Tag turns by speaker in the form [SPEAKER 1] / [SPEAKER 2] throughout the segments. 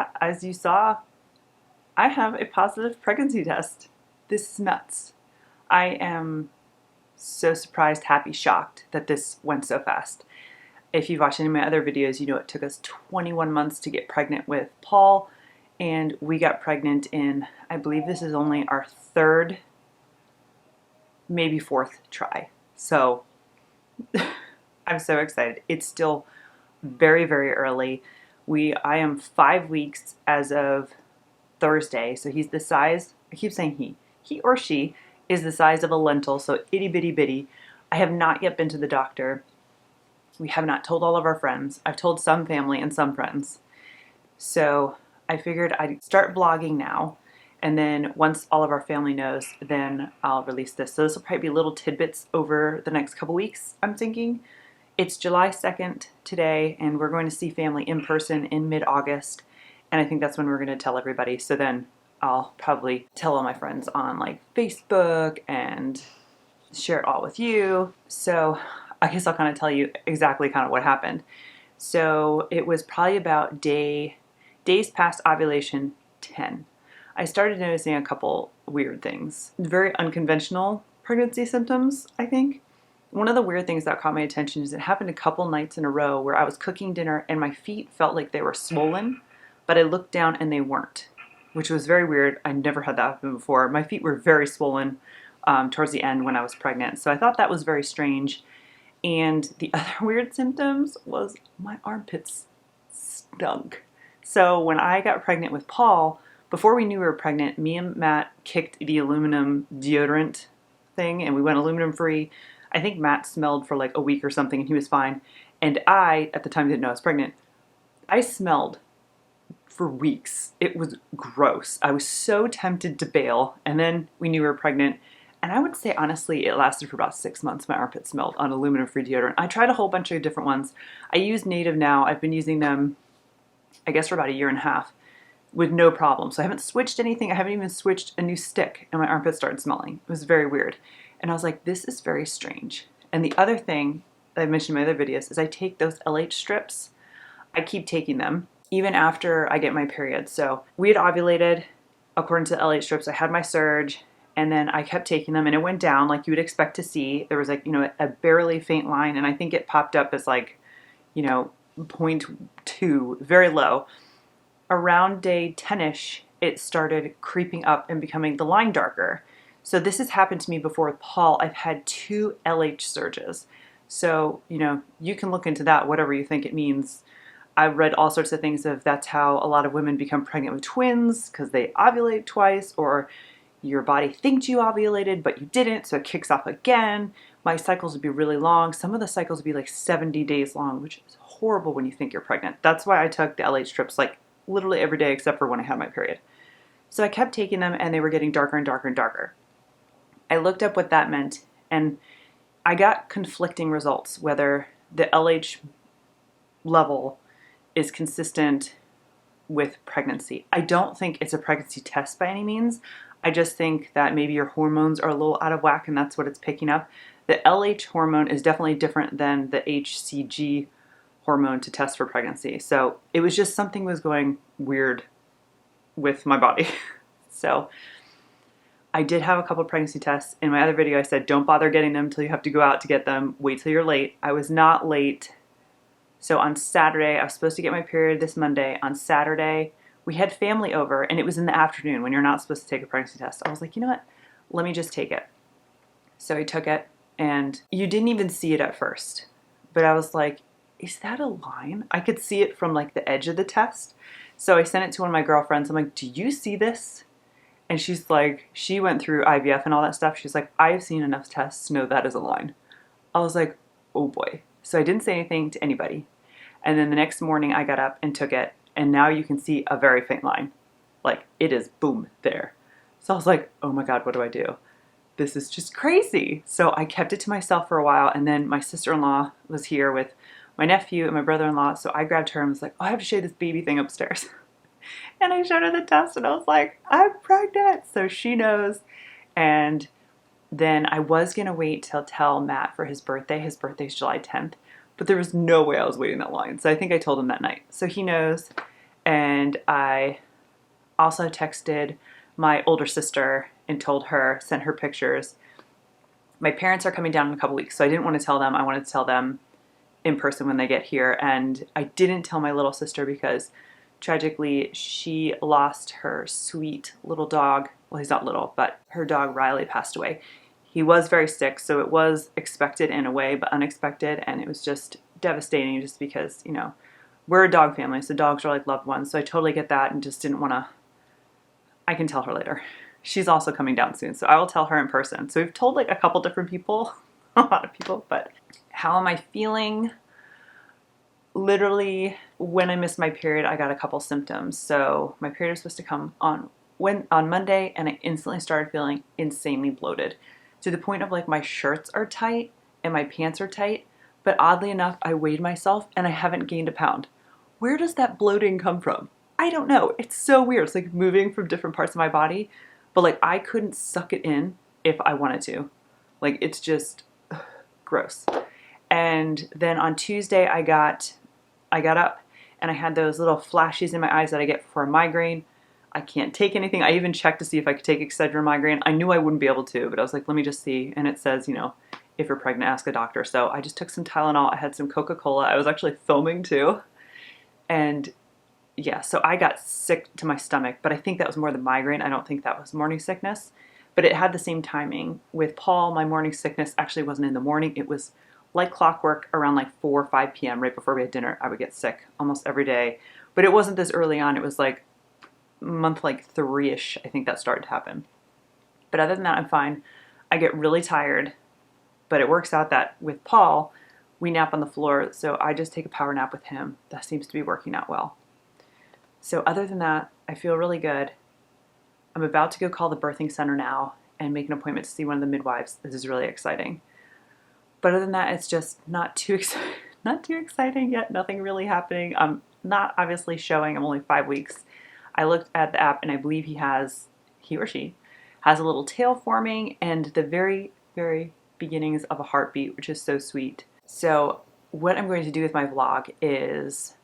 [SPEAKER 1] yeah, as you saw, I have a positive pregnancy test. This is nuts. I am so surprised, happy, shocked that this went so fast. If you've watched any of my other videos, you know it took us 21 months to get pregnant with Paul, and we got pregnant in, I believe this is only our third, maybe fourth try. So I'm so excited. It's still very, very early. I am 5 weeks as of Thursday, so he's the size, I keep saying he or she is the size of a lentil, so itty bitty bitty. I have not yet been to the doctor. We have not told all of our friends. I've told some family and some friends. So I figured I'd start vlogging now, and then once all of our family knows, then I'll release this. So this will probably be little tidbits over the next couple weeks, I'm thinking. It's July 2nd today, and we're going to see family in person in mid-August, and I think that's when we're going to tell everybody. So then I'll probably tell all my friends on like Facebook and share it all with you. So I guess I'll kind of tell you exactly kind of what happened. So it was probably about days past ovulation 10. I started noticing a couple weird things. Very unconventional pregnancy symptoms, I think. One of the weird things that caught my attention is it happened a couple nights in a row where I was cooking dinner and my feet felt like they were swollen, but I looked down and they weren't, which was very weird. I never had that happen before. My feet were very swollen towards the end when I was pregnant, so I thought that was very strange. And the other weird symptoms was my armpits stunk. So when I got pregnant with Paul, before we knew we were pregnant, me and Matt kicked the aluminum deodorant thing and we went aluminum free. I think Matt smelled for like a week or something and he was fine. And I, at the time, didn't know I was pregnant. I smelled for weeks. It was gross. I was so tempted to bail. And then we knew we were pregnant. And I would say, honestly, it lasted for about 6 months. My armpits smelled on aluminum-free deodorant. I tried a whole bunch of different ones. I use Native now. I've been using them, I guess, for about a year and a half with no problem. So I haven't switched anything. I haven't even switched a new stick. And my armpits started smelling. It was very weird. And I was like, this is very strange. And the other thing that I've mentioned in my other videos is I take those LH strips. I keep taking them even after I get my period. So we had ovulated according to the LH strips. I had my surge. And then I kept taking them and it went down like you would expect to see. There was like, a barely faint line. And I think it popped up as like, 0.2, very low. Around day 10-ish, it started creeping up and becoming the line darker. So this has happened to me before with Paul. I've had 2 LH surges. So, you can look into that, whatever you think it means. I've read all sorts of things of that's how a lot of women become pregnant with twins because they ovulate twice, or your body thinks you ovulated, but you didn't, so it kicks off again. My cycles would be really long. Some of the cycles would be like 70 days long, which is horrible when you think you're pregnant. That's why I took the LH strips like literally every day except for when I had my period. So I kept taking them and they were getting darker and darker and darker. I looked up what that meant and I got conflicting results, whether the LH level is consistent with pregnancy. I don't think it's a pregnancy test by any means. I just think that maybe your hormones are a little out of whack and that's what it's picking up. The LH hormone is definitely different than the HCG hormone to test for pregnancy. So it was just something was going weird with my body. So I did have a couple of pregnancy tests. In my other video, I said, don't bother getting them until you have to go out to get them. Wait till you're late. I was not late. So on Saturday, I was supposed to get my period this Monday. On Saturday, we had family over and it was in the afternoon when you're not supposed to take a pregnancy test. I was like, you know what? Let me just take it. So I took it and you didn't even see it at first. But I was like, is that a line? I could see it from like the edge of the test. So I sent it to one of my girlfriends. I'm like, do you see this? And she's like, she went through IVF and all that stuff. She's like, I've seen enough tests to know that is a line. I was like, oh boy. So I didn't say anything to anybody. And then the next morning I got up and took it. And now you can see a very faint line. Like it is boom there. So I was like, oh my God, what do I do? This is just crazy. So I kept it to myself for a while. And then my sister-in-law was here with my nephew and my brother-in-law. So I grabbed her and was like, oh, I have to show you this baby thing upstairs. And I showed her the test and I was like, I'm pregnant. So she knows. And then I was going to wait till tell Matt for his birthday. His birthday's July 10th. But there was no way I was waiting that long. So I think I told him that night. So he knows. And I also texted my older sister and told her, sent her pictures. My parents are coming down in a couple weeks, so I didn't want to tell them. I wanted to tell them in person when they get here. And I didn't tell my little sister because tragically she lost her sweet little dog. Well, he's not little, but her dog Riley passed away. He was very sick, so it was expected in a way, but unexpected. And it was just devastating just because, you know, we're a dog family, so dogs are like loved ones. So I totally get that and just didn't want to. I can tell her later. She's also coming down soon, so I will tell her in person. So we've told like a couple different people, a lot of people, but how am I feeling? Literally, when I missed my period, I got a couple symptoms. So my period was supposed to come on Monday, and I instantly started feeling insanely bloated to the point of like my shirts are tight and my pants are tight. But oddly enough, I weighed myself and I haven't gained a pound. Where does that bloating come from? I don't know. It's so weird. It's like moving from different parts of my body, but like I couldn't suck it in if I wanted to. Like it's just gross. And then on Tuesday I got up and I had those little flashes in my eyes that I get for a migraine. I can't take anything. I even checked to see if I could take Excedrin migraine. I knew I wouldn't be able to, but I was like, let me just see. And it says, you know, if you're pregnant, ask a doctor. So I just took some Tylenol. I had some Coca-Cola. I was actually filming too. And yeah, so I got sick to my stomach, but I think that was more the migraine. I don't think that was morning sickness, but it had the same timing. With Paul, my morning sickness actually wasn't in the morning. It was like clockwork around like 4 or 5 p.m. right before we had dinner. I would get sick almost every day, but it wasn't this early on. It was like month like 3-ish. I think that started to happen. But other than that, I'm fine. I get really tired, but it works out that with Paul, we nap on the floor. So I just take a power nap with him. That seems to be working out well. So other than that, I feel really good. I'm about to go call the birthing center now and make an appointment to see one of the midwives. This is really exciting. But other than that, it's just not too exciting yet. Nothing really happening. I'm not obviously showing. I'm only 5 weeks. I looked at the app and I believe he or she has a little tail forming and the very, very beginnings of a heartbeat, which is so sweet. So what I'm going to do with my vlog is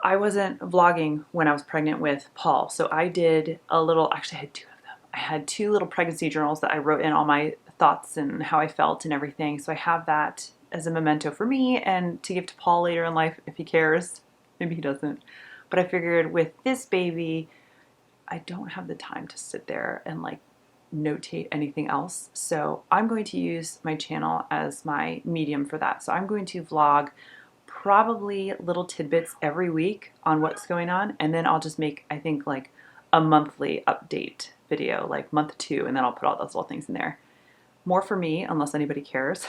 [SPEAKER 1] I wasn't vlogging when I was pregnant with Paul. So I did actually I had 2 of them. I had 2 little pregnancy journals that I wrote in all my thoughts and how I felt and everything. So I have that as a memento for me and to give to Paul later in life if he cares. Maybe he doesn't. But I figured with this baby, I don't have the time to sit there and like notate anything else. So I'm going to use my channel as my medium for that. So I'm going to vlog probably little tidbits every week on what's going on. And then I'll just make, I think, like a monthly update video, like month 2, and then I'll put all those little things in there. More for me, unless anybody cares.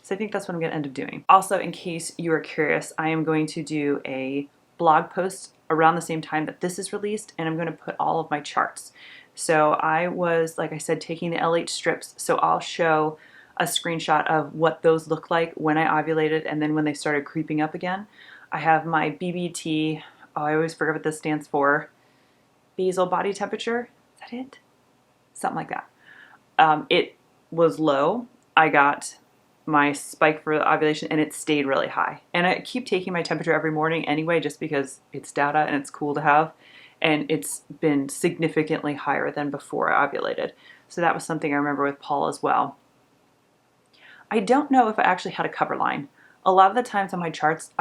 [SPEAKER 1] So I think that's what I'm going to end up doing. Also, in case you are curious, I am going to do a blog post around the same time that this is released, and I'm going to put all of my charts. So I was, like I said, taking the LH strips, so I'll show a screenshot of what those look like when I ovulated and then when they started creeping up again. I have my BBT, I always forget what this stands for, basal body temperature, is that it? Something like that. It was low. I got my spike for the ovulation and it stayed really high. And I keep taking my temperature every morning anyway, just because it's data and it's cool to have. And it's been significantly higher than before I ovulated. So that was something I remember with Paul as well. I don't know if I actually had a cover line. A lot of the times on my charts,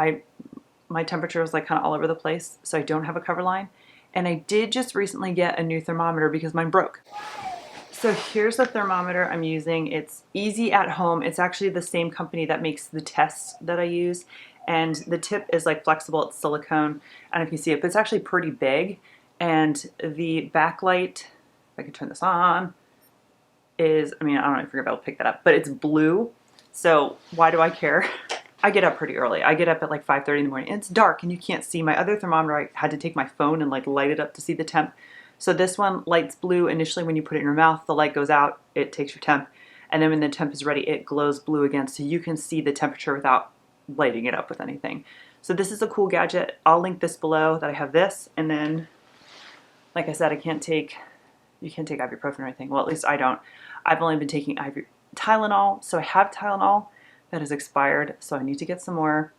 [SPEAKER 1] my temperature was like kind of all over the place, so I don't have a cover line. And I did just recently get a new thermometer because mine broke. So here's the thermometer I'm using. It's Easy at Home. It's actually the same company that makes the tests that I use. And the tip is like flexible, it's silicone. I don't know if you see it, but it's actually pretty big. And the backlight, if I can turn this on, is, I don't know if you're gonna be able to pick that up, but it's blue. So why do I care? I get up pretty early. I get up at like 5:30 in the morning and it's dark and you can't see. My other thermometer, I had to take my phone and like light it up to see the temp. So this one lights blue initially when you put it in your mouth, the light goes out, it takes your temp. And then when the temp is ready, it glows blue again. So you can see the temperature without lighting it up with anything. So this is a cool gadget. I'll link this below that I have this. And then, like I said, you can't take ibuprofen or anything. Well, at least I don't. I've only been taking Tylenol. So I have Tylenol that has expired. So I need to get some more.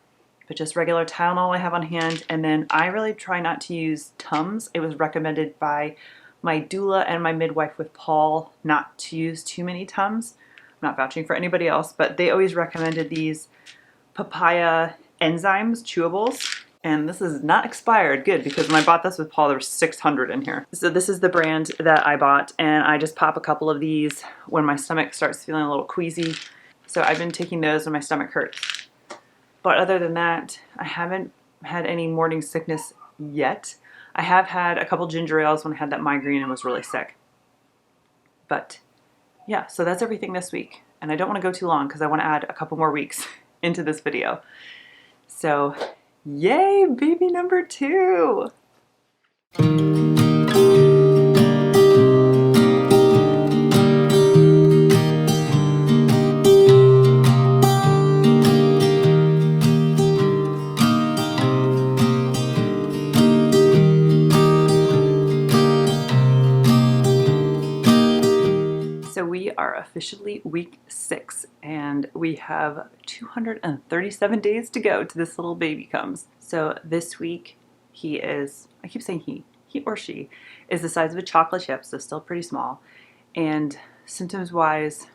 [SPEAKER 1] but just regular Tylenol I have on hand. And then I really try not to use Tums. It was recommended by my doula and my midwife with Paul not to use too many Tums. I'm not vouching for anybody else, but they always recommended these papaya enzymes, chewables. And this is not expired. Good, because when I bought this with Paul, there was 600 in here. So this is the brand that I bought, and I just pop a couple of these when my stomach starts feeling a little queasy. So I've been taking those when my stomach hurts. But other than that, I haven't had any morning sickness yet. I have had a couple ginger ales when I had that migraine and was really sick. But yeah, so that's everything this week. And I don't want to go too long because I want to add a couple more weeks into this video. So yay, baby number 2. So we are officially week 6 and we have 237 days to go to this little baby comes. So this week he is, I keep saying he or she is the size of a chocolate chip, so still pretty small. And symptoms wise,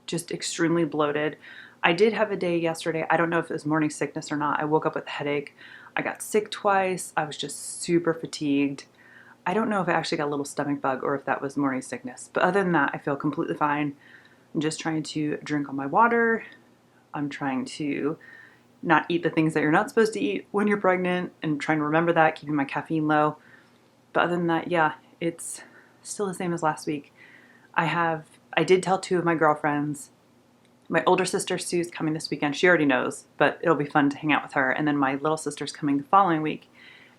[SPEAKER 1] just extremely bloated. I did have a day yesterday, I don't know if it was morning sickness or not. I woke up with a headache. I got sick twice. I was just super fatigued. I don't know if I actually got a little stomach bug or if that was morning sickness. But other than that, I feel completely fine. I'm just trying to drink all my water. I'm trying to not eat the things that you're not supposed to eat when you're pregnant and trying to remember that, keeping my caffeine low. But other than that, yeah, it's still the same as last week. I did tell 2 of my girlfriends. My older sister Sue's coming this weekend. She already knows, but it'll be fun to hang out with her. And then my little sister's coming the following week.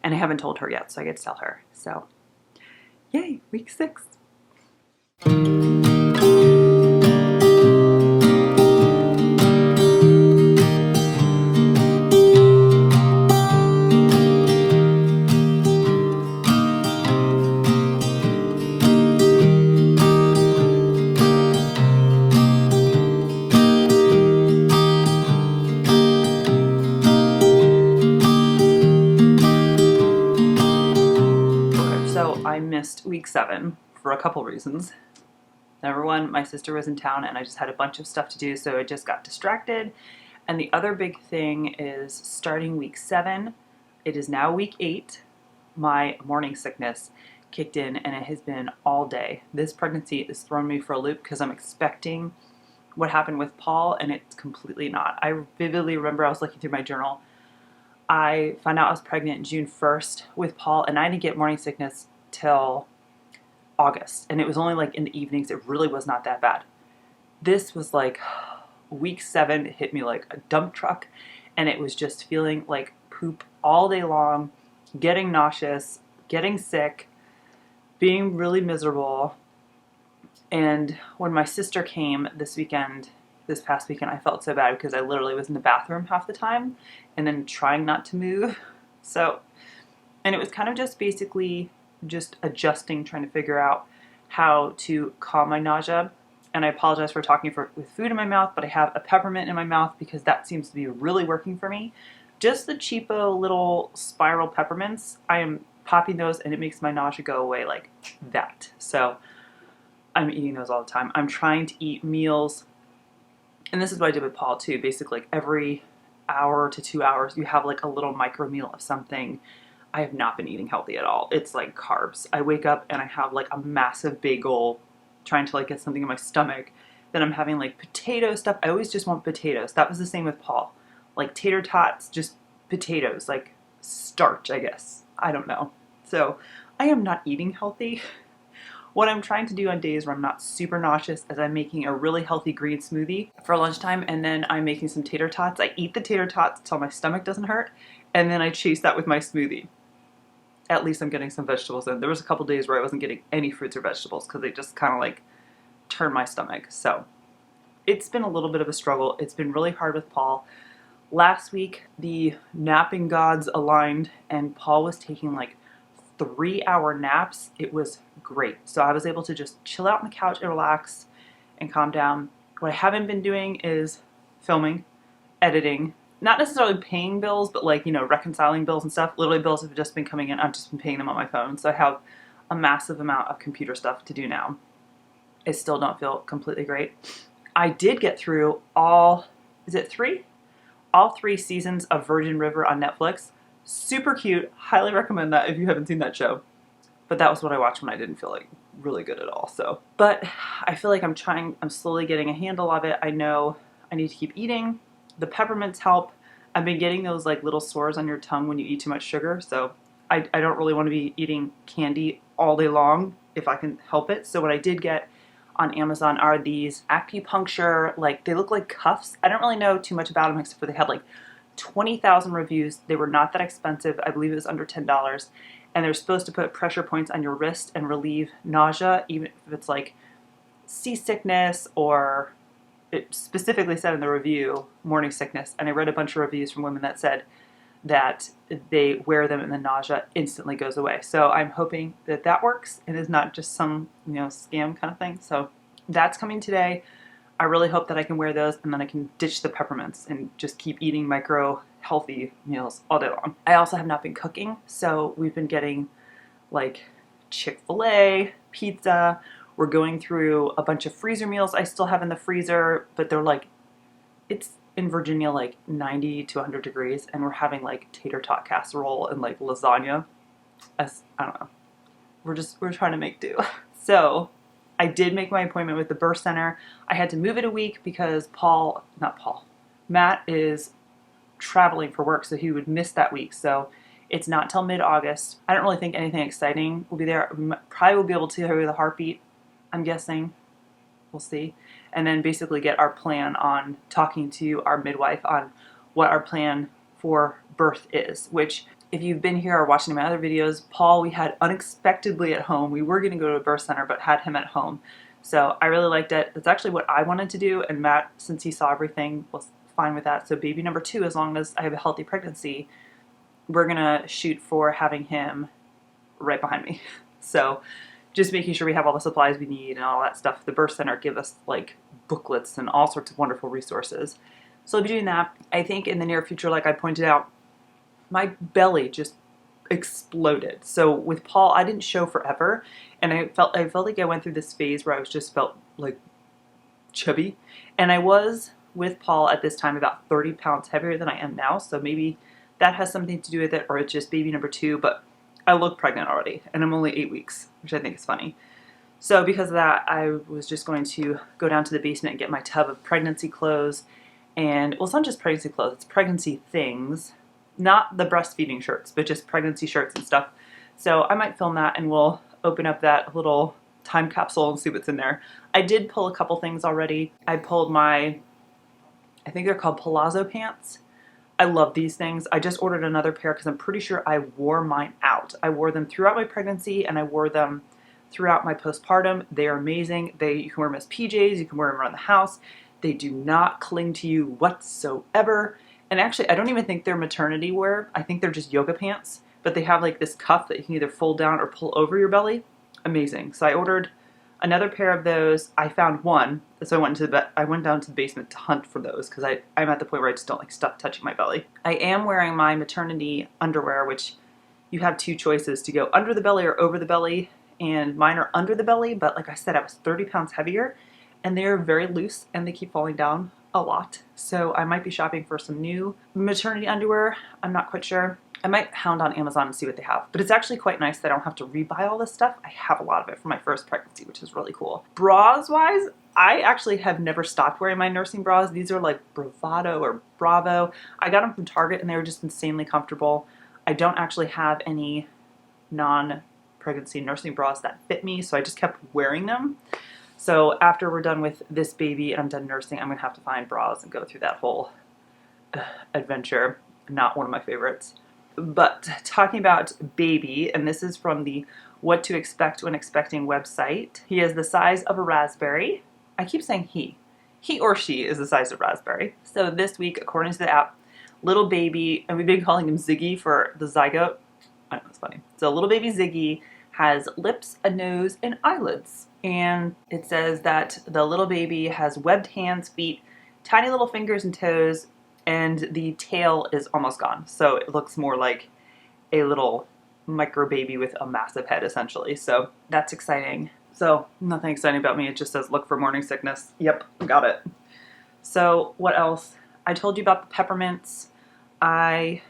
[SPEAKER 1] And I haven't told her yet, so I get to tell her. So yay, week 6. So I missed week 7 for a couple reasons. Number 1, my sister was in town and I just had a bunch of stuff to do, so I just got distracted. And the other big thing is starting week 7, it is now week 8, my morning sickness kicked in and it has been all day. This pregnancy has thrown me for a loop because I'm expecting what happened with Paul and it's completely not. I vividly remember I was looking through my journal. I found out I was pregnant June 1st with Paul and I didn't get morning sickness till August, and it was only like in the evenings. It really was not that bad. This was like week 7 hit me like a dump truck, and it was just feeling like poop all day long, getting nauseous, getting sick, being really miserable. And when my sister came this past weekend, I felt so bad because I literally was in the bathroom half the time and then trying not to move. So, and it was kind of just basically just adjusting, trying to figure out how to calm my nausea. And I apologize for talking with food in my mouth, but I have a peppermint in my mouth because that seems to be really working for me. Just the cheapo little spiral peppermints, I am popping those and it makes my nausea go away like that. So I'm eating those all the time. I'm trying to eat meals, and this is what I did with Paul too. Basically, like every hour to 2 hours, you have like a little micro meal of something. I have not been eating healthy at all. It's like carbs. I wake up and I have like a massive bagel trying to like get something in my stomach. Then I'm having like potato stuff. I always just want potatoes. That was the same with Paul. Like tater tots, just potatoes, like starch, I guess. I don't know. So I am not eating healthy. What I'm trying to do on days where I'm not super nauseous is I'm making a really healthy green smoothie for lunchtime, and then I'm making some tater tots. I eat the tater tots until my stomach doesn't hurt, and then I chase that with my smoothie. At least I'm getting some vegetables in. There was a couple days where I wasn't getting any fruits or vegetables because they just kind of like turn my stomach. So it's been a little bit of a struggle. It's been really hard with Paul. Last week, the napping gods aligned and Paul was taking like 3-hour naps. It was great. So I was able to just chill out on the couch and relax and calm down. What I haven't been doing is filming, editing, not necessarily paying bills, but like, you know, reconciling bills and stuff. Literally bills have just been coming in. I've just been paying them on my phone. So I have a massive amount of computer stuff to do now. I still don't feel completely great. I did get through is it 3? All 3 seasons of Virgin River on Netflix. Super cute. Highly recommend that if you haven't seen that show. But that was what I watched when I didn't feel like really good at all. So, but I feel like I'm slowly getting a handle of it. I know I need to keep eating. The peppermints help. I've been getting those like little sores on your tongue when you eat too much sugar. So I don't really want to be eating candy all day long if I can help it. So what I did get on Amazon are these acupuncture, like they look like cuffs. I don't really know too much about them except for they had like 20,000 reviews. They were not that expensive. I believe it was under $10. And they're supposed to put pressure points on your wrist and relieve nausea, even if it's like seasickness, or it specifically said in the review, morning sickness. And I read a bunch of reviews from women that said that they wear them and the nausea instantly goes away. So I'm hoping that that works and is not just some, you know, scam kind of thing. So that's coming today. I really hope that I can wear those and then I can ditch the peppermints and just keep eating micro healthy meals all day long. I also have not been cooking, so we've been getting like Chick-fil-A, pizza. We're going through a bunch of freezer meals I still have in the freezer, but they're like, it's in Virginia like 90 to 100 degrees, and we're having like tater tot casserole and like lasagna. I don't know. We're trying to make do. So I did make my appointment with the birth center. I had to move it a week because Matt is traveling for work, so he would miss that week. So it's not till mid-August. I don't really think anything exciting will be there. We probably will be able to hear the heartbeat, I'm guessing. We'll see. And then basically get our plan on talking to our midwife on what our plan for birth is, which if you've been here or watching my other videos, Paul, we had unexpectedly at home. We were going to go to a birth center, but had him at home. So I really liked it. That's actually what I wanted to do. And Matt, since he saw everything, was fine with that. So baby number 2, as long as I have a healthy pregnancy, we're going to shoot for having him right behind me. So just making sure we have all the supplies we need and all that stuff. The birth center give us like booklets and all sorts of wonderful resources. So I'll be doing that. I think in the near future, like I pointed out, my belly just exploded. So with Paul, I didn't show forever, and I felt like I went through this phase where I just felt like chubby, and I was with Paul at this time about 30 pounds heavier than I am now. So maybe that has something to do with it, or it's just baby number 2. But I look pregnant already, and I'm only 8 weeks, which I think is funny. So because of that, I was just going to go down to the basement and get my tub of pregnancy clothes. And well, it's not just pregnancy clothes, it's pregnancy things. Not the breastfeeding shirts, but just pregnancy shirts and stuff. So I might film that and we'll open up that little time capsule and see what's in there. I did pull a couple things already. I pulled I think they're called palazzo pants. I love these things. I just ordered another pair because I'm pretty sure I wore mine out. I wore them throughout my pregnancy and I wore them throughout my postpartum. They are amazing. You can wear them as PJs. You can wear them around the house. They do not cling to you whatsoever. And actually, I don't even think they're maternity wear. I think they're just yoga pants, but they have like this cuff that you can either fold down or pull over your belly. Amazing. So I ordered another pair of those. I found one, so I went down to the basement to hunt for those because I'm at the point where I just don't like stuff touching my belly. I am wearing my maternity underwear, which you have 2 choices to go under the belly or over the belly, and mine are under the belly, but like I said, I was 30 pounds heavier, and they're very loose and they keep falling down a lot. So I might be shopping for some new maternity underwear. I'm not quite sure. I might hound on Amazon and see what they have. But it's actually quite nice that I don't have to rebuy all this stuff. I have a lot of it from my first pregnancy, which is really cool. Bras wise, I actually have never stopped wearing my nursing bras. These are like Bravado or Bravo. I got them from Target and they were just insanely comfortable. I don't actually have any non-pregnancy nursing bras that fit me, so I just kept wearing them. So after we're done with this baby and I'm done nursing, I'm going to have to find bras and go through that whole adventure. Not one of my favorites. But talking about baby, and this is from the What to Expect When Expecting website. He is the size of a raspberry. I keep saying he. He or she is the size of raspberry. So this week, according to the app, little baby, and we've been calling him Ziggy for the zygote. I know, it's funny. So little baby Ziggy has lips, a nose, and eyelids. And it says that the little baby has webbed hands, feet, tiny little fingers and toes, and the tail is almost gone. So it looks more like a little micro baby with a massive head essentially. So that's exciting. So nothing exciting about me. It just says look for morning sickness. Yep, got it. So what else? I told you about the peppermints. I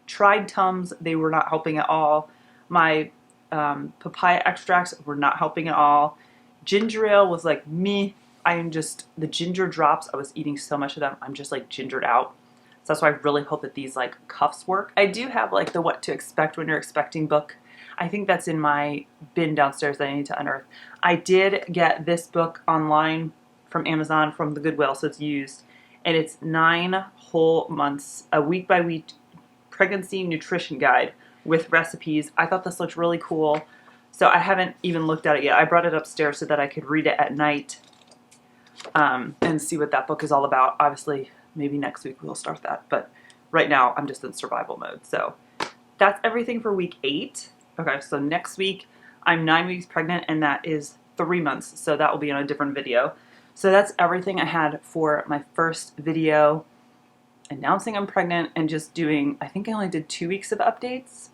[SPEAKER 1] tried Tums. They were not helping at all. My papaya extracts were not helping at all. Ginger ale was like me. I am just, the ginger drops, I was eating so much of them, I'm just like gingered out. So that's why I really hope that these like cuffs work. I do have like the What to Expect When You're Expecting book. I think that's in my bin downstairs that I need to unearth. I did get this book online from Amazon from the Goodwill, so it's used. And it's 9 whole months, a week by week pregnancy nutrition guide with recipes. I thought this looked really cool. So I haven't even looked at it yet. I brought it upstairs so that I could read it at night and see what that book is all about. Obviously, maybe next week we'll start that. But right now, I'm just in survival mode. So that's everything for week 8. Okay, so next week, I'm 9 weeks pregnant, and that is 3 months. So that will be on a different video. So that's everything I had for my first video announcing I'm pregnant and just doing, I think I only did 2 weeks of updates.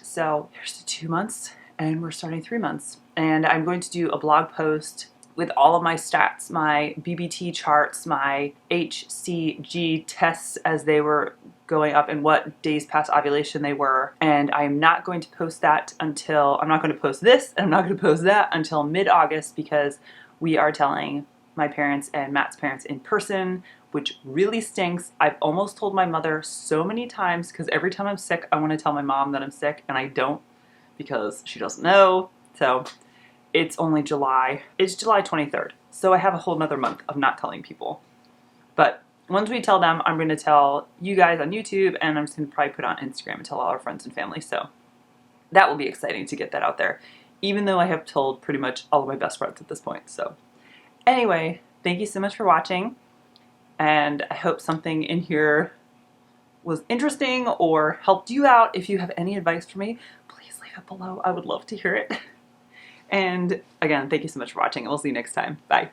[SPEAKER 1] So here's the 2 months, and we're starting 3 months. And I'm going to do a blog post with all of my stats, my BBT charts, my HCG tests as they were going up and what days past ovulation they were. And I'm not going to post that until, I'm not going to post this, and I'm not going to post that until mid-August, because we are telling my parents and Matt's parents in person, which really stinks. I've almost told my mother so many times, because every time I'm sick, I want to tell my mom that I'm sick, and I don't, because she doesn't know. So it's only July. It's July 23rd. So I have a whole nother month of not telling people. But once we tell them, I'm going to tell you guys on YouTube, and I'm just going to probably put it on Instagram and tell all our friends and family. So that will be exciting to get that out there, even though I have told pretty much all of my best friends at this point. So anyway, thank you so much for watching. And I hope something in here was interesting or helped you out. If you have any advice for me, please leave it below. I would love to hear it. And again, thank you so much for watching, and we'll see you next time. Bye.